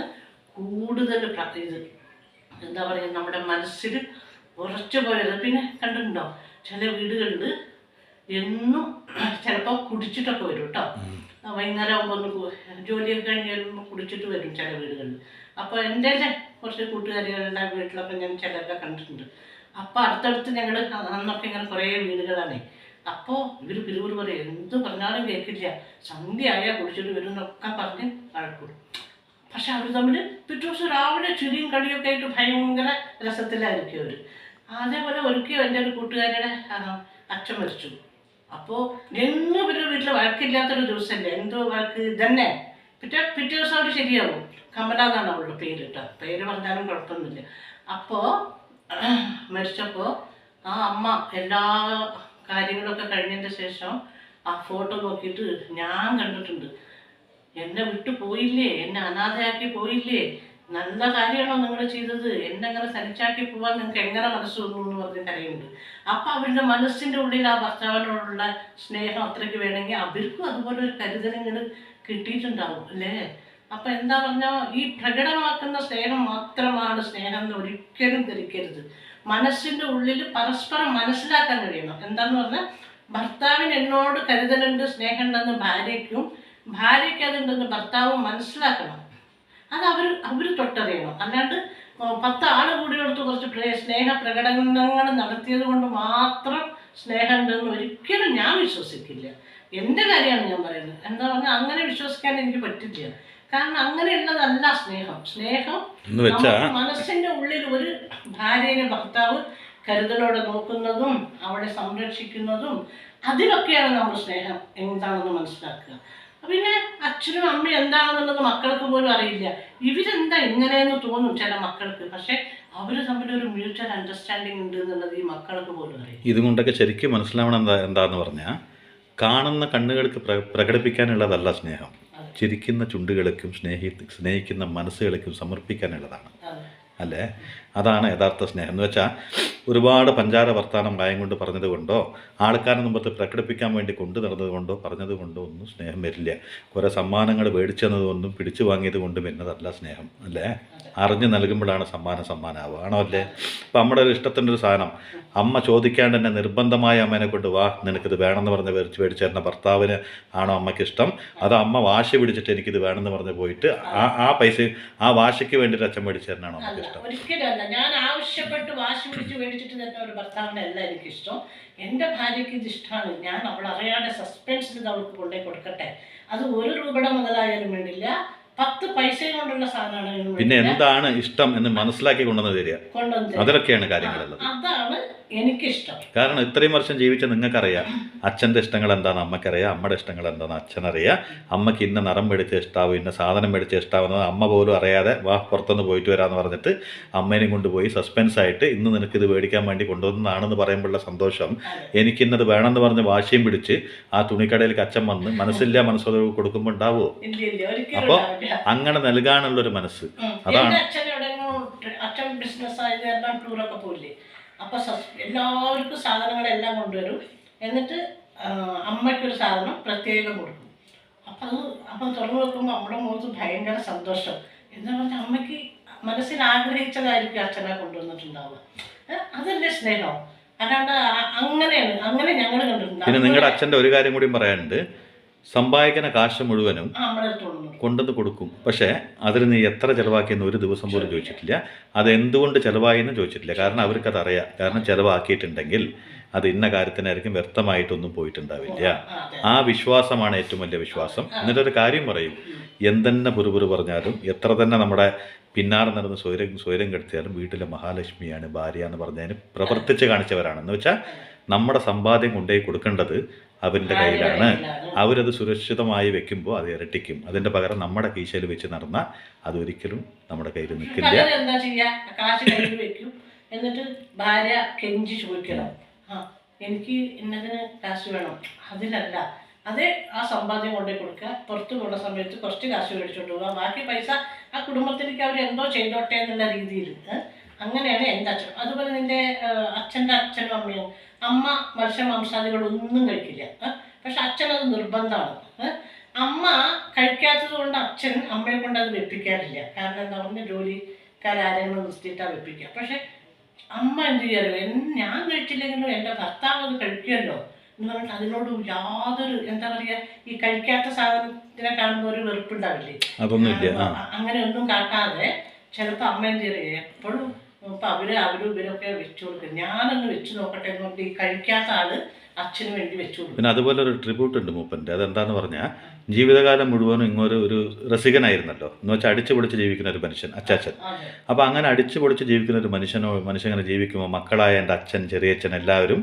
കൂടുതൽ ഇത് എന്താ പറയുക നമ്മുടെ മനസ്സിൽ ഉറച്ചു പോയത്. പിന്നെ കണ്ടിട്ടുണ്ടോ ചില വീടുകളിൽ എന്നും ചിലപ്പോൾ കുടിച്ചിട്ടൊക്കെ വരും കേട്ടോ. വൈകുന്നേരം ആകുമ്പോൾ ഒന്ന് ജോലിയൊക്കെ കഴിഞ്ഞ് വരുമ്പോൾ കുടിച്ചിട്ട് വരും ചില വീടുകളിൽ. അപ്പോൾ എൻ്റെ കുറച്ച് കൂട്ടുകാരികളുടെ വീട്ടിലൊക്കെ ഞാൻ ചിലരൊക്കെ കണ്ടിട്ടുണ്ട്. അപ്പോൾ അടുത്തടുത്ത് ഞങ്ങൾ അന്നൊക്കെ ഇങ്ങനെ കുറേ വീടുകളാണ്. അപ്പോൾ ഇവർ പിരിവൂർ പറയും, എന്ത് പറഞ്ഞാലും കേൾക്കില്ല, സന്ധ്യ ആയാൽ കുടിച്ചിട്ട് വരും എന്നൊക്കെ പറഞ്ഞ് വഴക്കൂടും. പക്ഷെ അവർ തമ്മിൽ പിറ്റേ ദിവസം രാവിലെ ചിരിയും കളിയൊക്കെ ആയിട്ട് ഭയങ്കര രസത്തിലായിരിക്കും അവർ. അതേപോലെ ഒരിക്കലും എൻ്റെ ഒരു കൂട്ടുകാരുടെ അച്ഛൻ മരിച്ചു. അപ്പോൾ എന്നും ഇവരുടെ വീട്ടിൽ വഴക്കില്ലാത്തൊരു ദിവസമല്ലേ, എന്തോ വഴക്ക് ഇതന്നെ. പിറ്റേ ദിവസം അവർ ശരിയാവും. കമല എന്നാണ് അവളുടെ പേര് കേട്ടോ, പേര് പറഞ്ഞാലും കുഴപ്പമൊന്നുമില്ല. അപ്പോൾ മരിച്ചപ്പോൾ ആ അമ്മ എല്ലാ കാര്യങ്ങളൊക്കെ കഴിഞ്ഞതിൻ്റെ ശേഷം ആ ഫോട്ടോ നോക്കിയിട്ട് ഞാൻ കണ്ടിട്ടുണ്ട്, എന്നെ വിട്ടു പോയില്ലേ, എന്നെ അനാഥയാക്കി പോയില്ലേ, നല്ല കാര്യമാണോ നിങ്ങൾ ചെയ്തത്, എന്നെ അങ്ങനെ തനിച്ചാക്കി പോവാൻ നിങ്ങൾക്ക് എങ്ങനെ മനസ്സ് വന്നു എന്ന് പറഞ്ഞ് കരയുണ്ട്. അപ്പം അവരുടെ മനസ്സിൻ്റെ ഉള്ളിൽ ആ ഭർത്താവിനോടുള്ള സ്നേഹം അത്രയ്ക്ക് വേണമെങ്കിൽ അവർക്കും അതുപോലെ ഒരു കരുതലുകൾ കിട്ടിയിട്ടുണ്ടാവും അല്ലേ. അപ്പം എന്താ പറഞ്ഞാൽ ഈ പ്രകടമാക്കുന്ന സ്നേഹം മാത്രമാണ് സ്നേഹം എന്ന് ഒരിക്കലും ധരിക്കരുത്. മനസ്സിൻ്റെ ഉള്ളിൽ പരസ്പരം മനസ്സിലാക്കാൻ കഴിയണം. എന്താന്ന് പറഞ്ഞാൽ ഭർത്താവിന് എന്നോട് കരുതലുണ്ട്, സ്നേഹമുണ്ടെന്ന് ഭാര്യയ്ക്കും, ഭാര്യയ്ക്ക് അതുണ്ടെന്ന് ഭർത്താവും മനസ്സിലാക്കണം. അത് അവർ തൊട്ടറിയണം. അല്ലാണ്ട് 10 ആൾ കൂടി കൊടുത്ത് കുറച്ച് സ്നേഹ പ്രകടനങ്ങൾ നടത്തിയത് കൊണ്ട് മാത്രം സ്നേഹമുണ്ടെന്ന് ഒരിക്കലും ഞാൻ വിശ്വസിക്കില്ല. എൻ്റെ കാര്യമാണ് ഞാൻ പറയുന്നത്. എന്താ പറഞ്ഞാൽ അങ്ങനെ വിശ്വസിക്കാൻ എനിക്ക് പറ്റില്ല. കാരണം അങ്ങനെയുള്ളതല്ല സ്നേഹം. സ്നേഹം മനസ്സിൻ്റെ ഉള്ളിൽ ഒരു ഭാര്യയെ ഭർത്താവ് കരുതലോടെ നോക്കുന്നതും അവളെ സംരക്ഷിക്കുന്നതും അതിലൊക്കെയാണ് നമ്മൾ സ്നേഹം എന്താണെന്ന് മനസ്സിലാക്കുക. പിന്നെ അച്ഛനും അമ്മയും എന്താണെന്നുള്ളത് മക്കൾക്ക് പോലും അറിയില്ല. ഇവരെന്താ ഇങ്ങനെയെന്ന് തോന്നും ചില മക്കൾക്ക്. പക്ഷെ അവർ തമ്മിലൊരു മ്യൂച്വൽ അണ്ടർസ്റ്റാൻഡിങ് ഉണ്ട് എന്നുള്ളത് ഈ മക്കൾക്ക് പോലും അറിയില്ല. ഇതുകൊണ്ടൊക്കെ ശരിക്കും മനസ്സിലാവണം എന്താന്ന് പറഞ്ഞാൽ, കാണുന്ന കണ്ണുകൾക്ക് പ്രകടിപ്പിക്കാനുള്ളതല്ല സ്നേഹം, ചിരിക്കുന്ന ചുണ്ടുകൾക്കും സ്നേഹിക്കുന്ന മനസ്സുകൾക്കും സമർപ്പിക്കാനുള്ളതാണ് അല്ലേ. അതാണ് യഥാർത്ഥ സ്നേഹം എന്ന് വെച്ചാൽ ഒരുപാട് പഞ്ചാര വർത്താനം ഭയം കൊണ്ട് പറഞ്ഞത് കൊണ്ടോ ആൾക്കാരുടെ മുമ്പത്ത് പ്രകടിപ്പിക്കാൻ വേണ്ടി കൊണ്ടു നടന്നത് കൊണ്ടോ പറഞ്ഞത് കൊണ്ടോ ഒന്നും സ്നേഹം വരില്ല. കുറേ സമ്മാനങ്ങൾ മേടിച്ചു തന്നതുകൊണ്ടും പിടിച്ചു വാങ്ങിയത് കൊണ്ടും വരുന്നതല്ല സ്നേഹം, അല്ലേ? അറിഞ്ഞ് നൽകുമ്പോഴാണ് സമ്മാനമാവുക, ആണോ അല്ലേ? അപ്പം നമ്മുടെ ഒരു ഇഷ്ടത്തിൻ്റെ ഒരു സാധനം അമ്മ ചോദിക്കാണ്ട് തന്നെ നിർബന്ധമായ അമ്മേനെ കൊണ്ട് വാ നിനക്കിത് വേണമെന്ന് പറഞ്ഞ് മേടിച്ചു തരുന്ന ഭർത്താവിന് ആണോ അമ്മയ്ക്ക് ഇഷ്ടം? അത് അമ്മ വാശി പിടിച്ചിട്ട് എനിക്കിത് വേണമെന്ന് പറഞ്ഞ് പോയിട്ട് ആ പൈസ ആ വാശിക്ക് വേണ്ടിയിട്ട് അച്ഛൻ മേടിച്ചു തരണാണോ അമ്മയ്ക്ക് ഇഷ്ടം? ഒരിക്കലല്ല. ഞാൻ ആവശ്യപ്പെട്ട് വാശി പിടിച്ച് മേടിച്ചിട്ട് തരുന്ന ഒരു ഭർത്താവിനല്ല എനിക്കിഷ്ടം. എൻ്റെ ഭാര്യയ്ക്ക് ഇത് ഇഷ്ടമാണ്. ഞാൻ അവളറിയാതെ സസ്പെൻസിൽ അവൾക്ക് കൊണ്ടുപോയി കൊടുക്കട്ടെ. അത് 1 രൂപയുടെ മുതലായാലും വേണ്ടില്ല, 10 പൈസ കൊണ്ടുള്ള സാധനമാണെങ്കിലും പിന്നെ എന്താണ് ഇഷ്ടം എന്ന് മനസ്സിലാക്കി കൊണ്ടുവന്ന് തരിക, അതിലൊക്കെയാണ് കാര്യങ്ങളുള്ളത്. അതാണ് എനിക്കിഷ്ടം. കാരണം ഇത്രയും വർഷം ജീവിച്ച നിങ്ങൾക്കറിയാം അച്ഛൻ്റെ ഇഷ്ടങ്ങൾ എന്താണെന്ന് അമ്മയ്ക്കറിയാം, അമ്മയുടെ ഇഷ്ടങ്ങൾ എന്താണെന്ന് അച്ഛനറിയാം. അമ്മയ്ക്ക് ഇന്ന നിറം മേടിച്ച് ഇഷ്ടാവും, ഇന്ന സാധനം മേടിച്ച് ഇഷ്ടാവുന്നത് അമ്മ പോലും അറിയാതെ വാ പുറത്തുനിന്ന് പോയിട്ട് വരാമെന്ന് പറഞ്ഞിട്ട് അമ്മേനെയും കൊണ്ടുപോയി സസ്പെൻസ് ആയിട്ട് ഇന്ന് നിനക്കിത് മേടിക്കാൻ വേണ്ടി കൊണ്ടുവന്നതാണെന്ന് പറയുമ്പോഴുള്ള സന്തോഷം, എനിക്കിന്നത് വേണമെന്ന് പറഞ്ഞ് വാശിയും പിടിച്ച് ആ തുണിക്കടയിലേക്ക് അച്ഛൻ വന്ന് മനസ്സില്ല മനസ്സോട് കൊടുക്കുമ്പോൾ ഉണ്ടാവുമോ? അപ്പോൾ അങ്ങനെ നൽകാനുള്ളൊരു മനസ്സ്, അതാണ്. അച്ഛൻ ബിസിനസ് ആയത് കാരണം ടൂറൊക്കെ പോയില്ലേ, അപ്പോൾ എല്ലാവർക്കും സാധനങ്ങളെല്ലാം കൊണ്ടുവരും. എന്നിട്ട് അമ്മയ്ക്കൊരു സാധനം പ്രത്യേകം കൊടുക്കും. അപ്പം തുറന്നു വെക്കുമ്പോൾ നമ്മുടെ മുഖത്ത് ഭയങ്കര സന്തോഷം. എന്താ പറഞ്ഞാൽ അമ്മയ്ക്ക് മനസ്സിൽ ആഗ്രഹിച്ചതായിരിക്കും അച്ഛനെ കൊണ്ടുവന്നിട്ടുണ്ടാവുക. അതല്ലേ സ്നേഹം. അല്ലാണ്ട് അങ്ങനെയാണ്, അങ്ങനെ ഞങ്ങൾ കണ്ടിട്ടുണ്ട്. പിന്നെ നിങ്ങളുടെ അച്ഛൻ്റെ ഒരു കാര്യം കൂടി പറയാനുണ്ട്, സമ്പാദിക്കുന്ന കാശ് മുഴുവനും കൊണ്ടുവന്ന് കൊടുക്കും, പക്ഷേ അതിൽ നീ എത്ര ചിലവാക്കിയെന്ന് ഒരു ദിവസം പോലും ചോദിച്ചിട്ടില്ല, അത് എന്തുകൊണ്ട് ചിലവായെന്ന് ചോദിച്ചിട്ടില്ല. കാരണം അവർക്കത് അറിയാം, കാരണം ചിലവാക്കിയിട്ടുണ്ടെങ്കിൽ അത് ഇന്ന കാര്യത്തിനായിരിക്കും, വ്യക്തമായിട്ടൊന്നും പോയിട്ടുണ്ടാവില്ല. ആ വിശ്വാസമാണ് ഏറ്റവും വലിയ വിശ്വാസം. എന്നിട്ടൊരു കാര്യം പറയും, എന്തെന്നെ പുറുപുറു പറഞ്ഞാലും എത്ര തന്നെ നമ്മുടെ പിന്നാലെ നടന്ന് സ്വൈരം കെടുത്തിയാലും വീട്ടിലെ മഹാലക്ഷ്മിയാണ് ഭാര്യ എന്ന് പറഞ്ഞതിന് പ്രവർത്തിച്ച് കാണിച്ചവരാണ്. എന്ന് വെച്ചാൽ നമ്മുടെ സമ്പാദ്യം കൊണ്ടുപോയി കൊടുക്കേണ്ടത് അവരുടെ കയ്യിലാണ്. അവരത് സുരക്ഷിതമായി വെക്കുമ്പോൾ അത് ഇരട്ടിക്കും. അതിൻ്റെ പകരം നമ്മുടെ കീശയിൽ വെച്ച് നടന്നാൽ അതൊരിക്കലും നമ്മുടെ കയ്യിൽ നിൽക്കില്ല. എന്താ ചെയ്യുക, കാശ് കയ്യിൽ വെക്കും, എന്നിട്ട് ഭാര്യ കെഞ്ചി ചോദിക്കണം, എനിക്ക് ഇന്നതിന് കാശ് വേണം. അതിലല്ല, അതേ ആ സമ്പാദ്യം കൊണ്ടുപോയി കൊടുക്കുക, പുറത്ത് പോകുന്ന സമയത്ത് കുറച്ച് കാശ് മേടിച്ചോണ്ട് പോവുക, ബാക്കി പൈസ ആ കുടുംബത്തിലേക്ക് അവർ എന്തോ ചെയ്തോട്ടെ എന്നുള്ള രീതിയിൽ. അങ്ങനെയാണ് എൻ്റെ അച്ഛൻ. അതുപോലെ നിൻ്റെ അച്ഛൻ്റെ അച്ഛനും അമ്മയും, അമ്മ മത്സ്യമാംസാദികളൊന്നും കഴിക്കില്ല, പക്ഷെ അച്ഛനത് നിർബന്ധമാണ്. അമ്മ കഴിക്കാത്തത് കൊണ്ട് അച്ഛൻ അമ്മയെ കൊണ്ട് അത് വെപ്പിക്കാറില്ല. കാരണം എന്താ പറഞ്ഞാൽ ജോലിക്കാരെങ്കിലും നിർത്തിയിട്ടാണ് വെപ്പിക്കുക. പക്ഷെ അമ്മ എന്ത് ചെയ്യാറില്ല, ഞാൻ കഴിച്ചില്ലെങ്കിലും എൻ്റെ ഭർത്താവ് അത് കഴിക്കുമല്ലോ എന്ന് പറഞ്ഞിട്ട് അതിനോട് യാതൊരു എന്താ പറയുക, ഈ കഴിക്കാത്ത സാധനത്തിനെ കാണുമ്പോൾ ഒരു വെറുപ്പുണ്ടാവില്ലേ, അങ്ങനെ ഒന്നും കാട്ടാതെ ചിലപ്പോൾ അമ്മ എന്ത് ചെയ്യുക, എപ്പോഴും ഇപ്പം അവരും ഇവരൊക്കെ വെച്ചു കൊടുക്കും, ഞാനൊന്ന് വെച്ച് നോക്കട്ടെ എന്ന് പറഞ്ഞിട്ട് ഈ കഴിക്കാത്ത ആള് അച്ഛന് വേണ്ടി വെച്ചു കൊടുക്കും. പിന്നെ അതുപോലെ ഒരു ട്രിബ്യൂട്ട് ഉണ്ട് മൂപ്പൻ്റെ. അതെന്താന്ന് പറഞ്ഞാൽ ജീവിതകാലം മുഴുവനും ഇങ്ങൊരു രസികനായിരുന്നല്ലോ, എന്ന് വെച്ചാൽ അടിച്ചു പൊളിച്ച് ജീവിക്കുന്ന ഒരു മനുഷ്യൻ അച്ചാച്ചൻ. അപ്പോൾ അങ്ങനെ അടിച്ചു പൊളിച്ച് ജീവിക്കുന്ന ഒരു മനുഷ്യങ്ങനെ ജീവിക്കുമ്പോൾ മക്കളായ എൻ്റെ അച്ഛൻ, ചെറിയച്ഛൻ എല്ലാവരും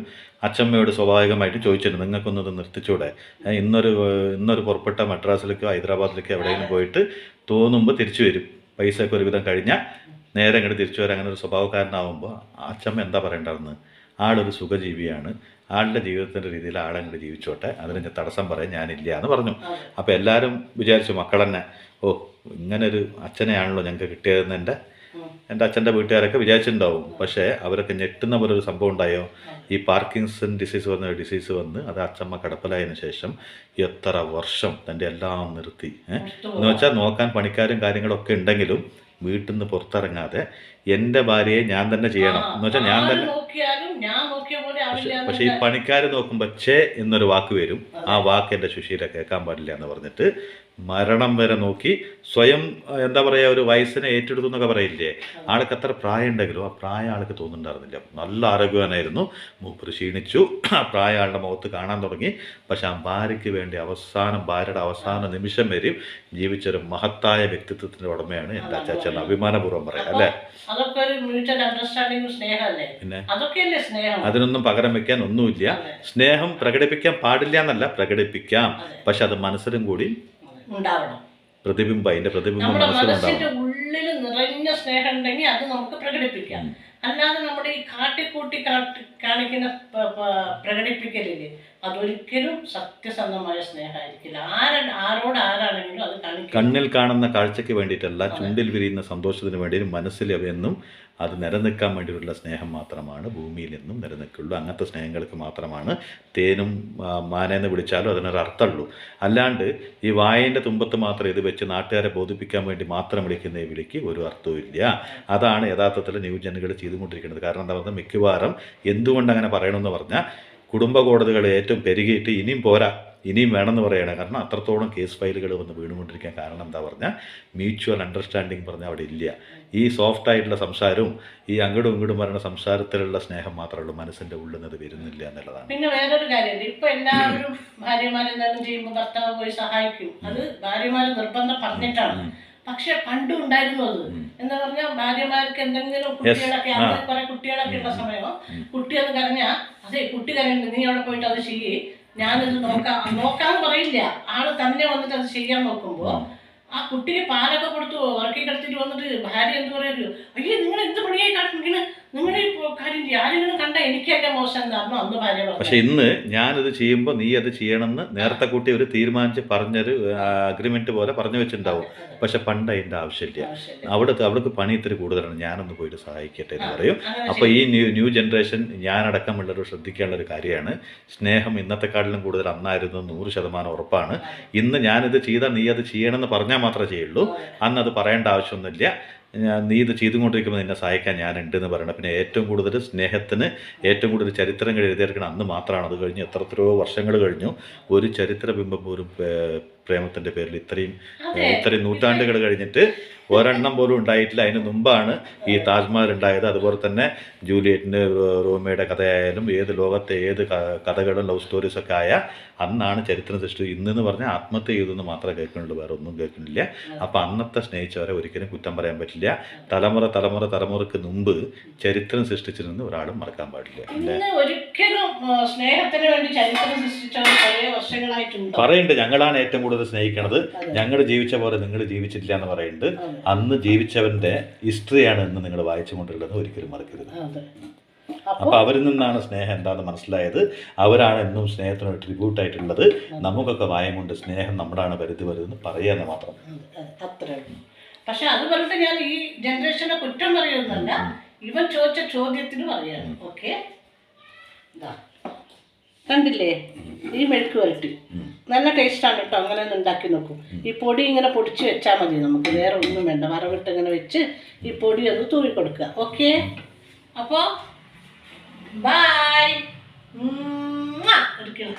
അച്ഛമ്മയോട് സ്വാഭാവികമായിട്ട് ചോദിച്ചിട്ടുണ്ട്, നിങ്ങൾക്കൊന്നത് നിർത്തിച്ചൂടെ, ഇന്നൊരു പുറപ്പെട്ട മദ്രാസിലേക്കോ ഹൈദരാബാദിലേക്കോ എവിടെയെങ്കിലും പോയിട്ട് തോന്നുമ്പോൾ തിരിച്ചു വരും, പൈസ ഒക്കെ ഒരുവിധം കഴിഞ്ഞാൽ നേരെ ഇങ്ങോട്ട് തിരിച്ചു വരാൻ. അങ്ങനെ ഒരു സ്വഭാവക്കാരനാവുമ്പോൾ അച്ഛമ്മ എന്താ പറയേണ്ടതെന്ന്, ആളൊരു സുഖജീവിയാണ്, ആളുടെ ജീവിതത്തിൻ്റെ രീതിയിൽ ആളങ്ങോട്ട് ജീവിച്ചോട്ടെ, അതിന് തടസ്സം പറയാൻ ഞാനില്ല എന്ന് പറഞ്ഞു. അപ്പോൾ എല്ലാവരും വിചാരിച്ചു, മക്കൾ തന്നെ, ഓ ഇങ്ങനൊരു അച്ഛനെയാണല്ലോ ഞങ്ങൾക്ക് കിട്ടിയതെന്ന് എൻ്റെ അച്ഛൻ്റെ വീട്ടുകാരൊക്കെ വിചാരിച്ചിട്ടുണ്ടാവും. പക്ഷേ അവരൊക്കെ ഞെട്ടുന്ന പോലെ ഒരു സംഭവം ഉണ്ടായോ, ഈ പാർക്കിൻസൺ ഡിസീസ് പറഞ്ഞ ഡിസീസ് വന്ന് അത് അച്ഛമ്മ കിടപ്പിലായതിനു ശേഷം എത്ര വർഷം തൻ്റെ എല്ലാം നിർത്തി. എന്ന് വെച്ചാൽ നോക്കാൻ പണിക്കാരും കാര്യങ്ങളൊക്കെ ഉണ്ടെങ്കിലും വീട്ടിൽ നിന്ന് പുറത്തിറങ്ങാതെ എൻ്റെ ഭാര്യയെ ഞാൻ തന്നെ ചെയ്യണം എന്ന് വെച്ചാൽ ഞാൻ തന്നെ. പക്ഷെ ഈ പണിക്കാർ നോക്കുമ്പോൾ ഛേ എന്നൊരു വാക്ക് വരും, ആ വാക്ക് എൻ്റെ സുശീല കേൾക്കാൻ പാടില്ല എന്ന് പറഞ്ഞിട്ട് മരണം വരെ നോക്കി സ്വയം എന്താ പറയുക, ഒരു വയസ്സിനെ ഏറ്റെടുത്തു എന്നൊക്കെ പറയില്ലേ. ആൾക്ക് എത്ര പ്രായം ഉണ്ടെങ്കിലും ആ പ്രായം ആൾക്ക് തോന്നുന്നുണ്ടായിരുന്നില്ല, നല്ല ആരോഗ്യവാനായിരുന്നു. മൂപ്പർ ക്ഷീണിച്ചു, ആ പ്രായ ആളുടെ മുഖത്ത് കാണാൻ തുടങ്ങി. പക്ഷെ ആ ഭാര്യയ്ക്ക് വേണ്ടി ഭാര്യയുടെ അവസാന നിമിഷം വരെയും ജീവിച്ചൊരു മഹത്തായ വ്യക്തിത്വത്തിൻ്റെ ഉടമയാണ് എൻ്റെ അച്ചാച്ചൻ, അഭിമാനപൂർവ്വം പറയാം അല്ലേ. പിന്നെ അതിനൊന്നും പകരം വെക്കാൻ ഒന്നുമില്ല. സ്നേഹം പ്രകടിപ്പിക്കാൻ പാടില്ല എന്നല്ല, പ്രകടിപ്പിക്കാം, പക്ഷെ അത് മനസ്സിലും കൂടി ഉണ്ടാവണം. പ്രതിബിംബം, അതിന്റെ പ്രതിബിംബം മനസ്സിന്റെ ഉള്ളിൽ നിറഞ്ഞ സ്നേഹം ഉണ്ടെങ്കിൽ അത് നമുക്ക് പ്രകടിപ്പിക്കാം. അല്ലാതെ നമ്മുടെ ഈ കാട്ടിക്കൂട്ടി കാണിക്കുന്ന പ്രകടിപ്പിക്കലില്ലേ, അതൊരിക്കലും സത്യസന്ധമായ സ്നേഹമായിരിക്കില്ല. ആരാണെങ്കിലും അത് കാണിക്കും. കണ്ണിൽ കാണുന്ന കാഴ്ചയ്ക്ക് വേണ്ടിയിട്ടല്ല, ചുണ്ടിൽ വിരിയുന്ന സന്തോഷത്തിന് വേണ്ടിയും മനസ്സിൽ എന്നും അത് നിലനിൽക്കാൻ വേണ്ടിയിട്ടുള്ള സ്നേഹം മാത്രമാണ് ഭൂമിയിൽ നിന്നും നിലനിൽക്കുള്ളൂ. അങ്ങനത്തെ സ്നേഹങ്ങൾക്ക് മാത്രമാണ് തേനും മാനേന്ന് വിളിച്ചാലും അതിനൊരു അർത്ഥമുള്ളൂ. അല്ലാണ്ട് ഈ വായേൻ്റെ തുമ്പത്ത് മാത്രം ഇത് വെച്ച് നാട്ടുകാരെ ബോധിപ്പിക്കാൻ വേണ്ടി മാത്രം വിളിക്കുന്ന ഈ വിളിക്ക് ഒരു അർത്ഥവും ഇല്ല. അതാണ് യഥാർത്ഥത്തിൽ ന്യൂ ജനുകൾ ചെയ്തുകൊണ്ടിരിക്കുന്നത്. കാരണം എന്താ പറഞ്ഞാൽ മിക്കവാറും എന്തുകൊണ്ട് അങ്ങനെ പറയണമെന്ന് പറഞ്ഞാൽ കുടുംബ കോടതികൾ ഏറ്റവും പെരുകിയിട്ട് ഇനിയും പോരാ, ഇനിയും വേണമെന്ന് പറയണം. കാരണം അത്രത്തോളം കേസ് ഫയലുകൾ വന്ന് വീണുകൊണ്ടിരിക്കാൻ കാരണം എന്താ പറഞ്ഞാൽ മ്യൂച്വൽ അണ്ടർസ്റ്റാൻഡിങ് പറഞ്ഞാൽ അവിടെ ഇല്ല. ഈ സോഫ്റ്റ് ആയിട്ടുള്ള സംസാരവും ഈ അങ്ങോട്ടും ഇങ്ങോട്ടും പറയുന്ന സംസാരത്തിലുള്ള സ്നേഹം മാത്രമേ ഉള്ളൂ, മനസ്സിൻ്റെ ഉള്ളിൽ നിന്ന് വരുന്നില്ല എന്നുള്ളതാണ്. പിന്നെ വേറൊരു കാര്യമുണ്ട്, ഇപ്പൊ എല്ലാവരും ഭാര്യമാരെന്തായാലും ചെയ്യുമ്പോൾ ഭർത്താവ് പോയി സഹായിക്കും. അത് ഭാര്യമാര് നിർബന്ധം പറഞ്ഞിട്ടാണ്. പക്ഷെ പണ്ടും ഉണ്ടായിരുന്നു അത്. എന്താ പറഞ്ഞാൽ ഭാര്യമാർക്ക് എന്തെങ്കിലും കുട്ടികളൊക്കെ, അന്ന് കുറെ കുട്ടികളൊക്കെ ഉള്ള സമയം കുട്ടി അത് കരഞ്ഞാ, അതെ കുട്ടി കരഞ്ഞു, നീ അവിടെ പോയിട്ട് അത് ചെയ്യേ, ഞാനിത് നോക്കാന്ന് പറയില്ല. ആള് തന്നെ വന്നിട്ട് അത് ചെയ്യാൻ നോക്കുമ്പോ ആ കുട്ടിക്ക് പാലൊക്കെ കൊടുത്തു ഉറക്കി കിടത്തിട്ട് വന്നിട്ട് ഭാര്യ എന്ത് പറയുമല്ലോ, അയ്യോ നിങ്ങൾ എന്ത് പണിയായി കാണിക്കണ, നിങ്ങളുടെ കാര്യം ആരെങ്കിലും കണ്ട എനിക്കല്ല മോശം എന്നായിരുന്നു അന്ന് ഭാര്യ പറഞ്ഞു. പക്ഷെ ഇന്ന് ഞാനിത് ചെയ്യുമ്പോൾ നീ അത് ചെയ്യണമെന്ന് നേരത്തെ കൂട്ടി ഒരു തീരുമാനിച്ച് പറഞ്ഞൊരു അഗ്രിമെന്റ് പോലെ പറഞ്ഞു വെച്ചിട്ടുണ്ടാവും. പക്ഷെ പണ്ട് അതിൻ്റെ ആവശ്യമില്ല. അവിടേക്ക് പണി ഇത്തിരി കൂടുതലാണ്, ഞാനൊന്ന് പോയിട്ട് സഹായിക്കട്ടെ എന്ന് പറയും. അപ്പോൾ ഈ ന്യൂ ജനറേഷൻ ഞാനടക്കമുള്ളൊരു ശ്രദ്ധിക്കാനുള്ളൊരു കാര്യമാണ്, സ്നേഹം ഇന്നത്തെക്കാട്ടിലും കൂടുതൽ അന്നായിരുന്നു 100% ഉറപ്പാണ്. ഇന്ന് ഞാനിത് ചെയ്താൽ നീ അത് ചെയ്യണമെന്ന് പറഞ്ഞാൽ മാത്രമേ ചെയ്യുള്ളൂ. അന്ന് അത് പറയേണ്ട ആവശ്യമൊന്നുമില്ല. നീ ഇത് ചെയ്തുകൊണ്ടിരിക്കുമ്പോൾ നിന്നെ സഹായിക്കാൻ ഞാനുണ്ടെന്ന് പറയണം. പിന്നെ ഏറ്റവും കൂടുതൽ സ്നേഹത്തിന് ഏറ്റവും കൂടുതൽ ചരിത്രങ്ങൾ എഴുതിയെടുക്കണം അന്ന് മാത്രമാണ്. അത് കഴിഞ്ഞ് എത്രയോ വർഷങ്ങൾ കഴിഞ്ഞു, ഒരു ചരിത്ര ബിംബം പോലും പ്രേമത്തിൻ്റെ പേരിൽ ഇത്രയും നൂറ്റാണ്ടുകൾ കഴിഞ്ഞിട്ട് ഒരെണ്ണം പോലും ഉണ്ടായിട്ടില്ല. അതിന് മുമ്പാണ് ഈ താജ്മഹൽ ഉണ്ടായത്. അതുപോലെ തന്നെ ജൂലിയറ്റിൻ്റെ റോമിയുടെ കഥയായാലും ഏത് ലോകത്തെ ഏത് കഥകളും ലവ് സ്റ്റോറീസൊക്കെ ആയ അന്നാണ് ചരിത്രം സൃഷ്ടിച്ചത്. ഇന്നെന്ന് പറഞ്ഞാൽ ആത്മഹത്യ ചെയ്തെന്ന് മാത്രമേ കേൾക്കുന്നുള്ളൂ, വേറെ ഒന്നും കേൾക്കുന്നില്ല. അപ്പോൾ അന്നത്തെ സ്നേഹിച്ചവരെ ഒരിക്കലും കുറ്റം പറയാൻ പറ്റില്ല. തലമുറക്ക് മുമ്പ് ചരിത്രം സൃഷ്ടിച്ചിരുന്ന ഒരാളും മറക്കാൻ പാടില്ല. ഒരിക്കലും സ്നേഹത്തിന് വേണ്ടി ചരിത്രം സൃഷ്ടിച്ചവർ പറയുന്നുണ്ട്, ഞങ്ങളാണ് ഏറ്റവും കൂടുതൽ സ്നേഹിക്കണത്, ഞങ്ങൾ ജീവിച്ച പോലെ നിങ്ങൾ ജീവിച്ചിട്ടില്ല എന്ന് പറയുന്നുണ്ട്. അന്ന് ജീവിച്ചവന്റെ ഹിസ്റ്ററിയാണ് ഇന്ന് നിങ്ങൾ വായിച്ചുകൊണ്ടുള്ളത്, ഒരിക്കലും മറക്കരുത്. അപ്പൊ അവരിൽ നിന്നാണ് സ്നേഹം എന്താണെന്ന് മനസ്സിലായത്. അവരാണ് എന്നും സ്നേഹത്തിന് ട്രിബ്യൂട്ട് ആയിട്ടുള്ളത്. നമുക്കൊക്കെ വായം കൊണ്ട് സ്നേഹം നമ്മുടെയാണ് വരുതെന്ന് പറയാന്ന് മാത്രം. പക്ഷെ അത് പറഞ്ഞിട്ട് ഞാൻ ഈ ജനറേഷനെ കുറ്റം പറയുന്നല്ല, ഇവൻ ചോദിച്ച ചോദ്യത്തിന് പറയാണ്. ഓക്കെ, കണ്ടില്ലേ ഈ മെഴുക്ക് വരട്ടി നല്ല ടേസ്റ്റാണ് കേട്ടോ. അങ്ങനെ ഒന്ന് ഉണ്ടാക്കി നോക്കും. ഈ പൊടി ഇങ്ങനെ പൊടിച്ച് വെച്ചാൽ മതി, നമുക്ക് വേറെ ഒന്നും വേണ്ട. വറവിട്ട് ഇങ്ങനെ വെച്ച് ഈ പൊടി അത് തൂവി കൊടുക്കുക. ഓക്കെ, അപ്പോൾ ബൈ. ഒരിക്കലും